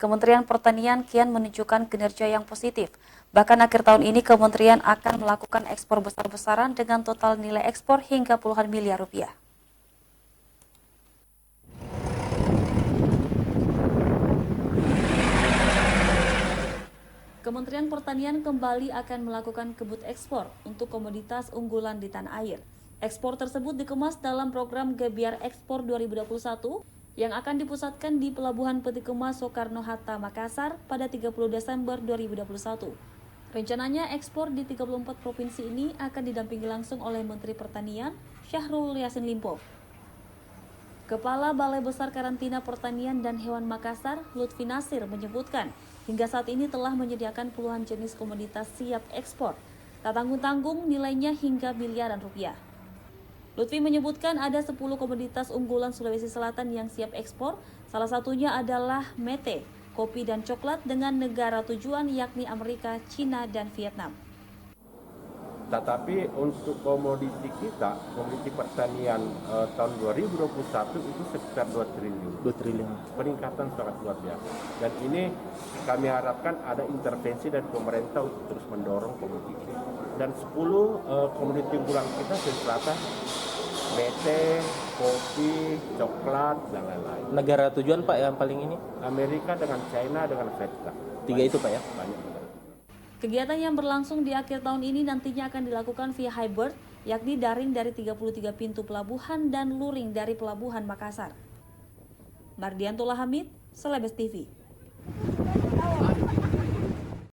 Kementerian Pertanian kian menunjukkan kinerja yang positif. Bahkan akhir tahun ini kementerian akan melakukan ekspor besar-besaran dengan total nilai ekspor hingga puluhan miliar rupiah. Kementerian Pertanian kembali akan melakukan kebut ekspor untuk komoditas unggulan di tanah air. Ekspor tersebut dikemas dalam program Gebiar Ekspor 2021 yang akan dipusatkan di Pelabuhan Peti Kemas Soekarno-Hatta, Makassar pada 30 Desember 2021. Rencananya ekspor di 34 provinsi ini akan didampingi langsung oleh Menteri Pertanian Syahrul Yassin Limpo. Kepala Balai Besar Karantina Pertanian dan Hewan Makassar, Lutfi Nasir, menyebutkan hingga saat ini telah menyediakan puluhan jenis komoditas siap ekspor. Tak tanggung-tanggung nilainya hingga miliaran rupiah. Lutfi menyebutkan ada 10 komoditas unggulan Sulawesi Selatan yang siap ekspor, salah satunya adalah mete, kopi dan coklat dengan negara tujuan yakni Amerika, China, dan Vietnam. Tetapi untuk komoditi kita, komoditi pertanian tahun 2021 itu sekitar 2 triliun. 2 triliun. Peningkatan sangat luar biasa. Dan ini kami harapkan ada intervensi dari pemerintah untuk terus mendorong komoditi. Dan 10 komoditi unggulan kita selatan, mete, kopi, coklat, dan lain-lain. Negara tujuan Pak yang paling ini? Amerika dengan China dengan Vietnam. 3 itu Pak ya? Banyak. Kegiatan yang berlangsung di akhir tahun ini nantinya akan dilakukan via Hybrid, yakni daring dari 33 pintu pelabuhan dan luring dari Pelabuhan Makassar. Mardiantullah Hamid, Celebes TV.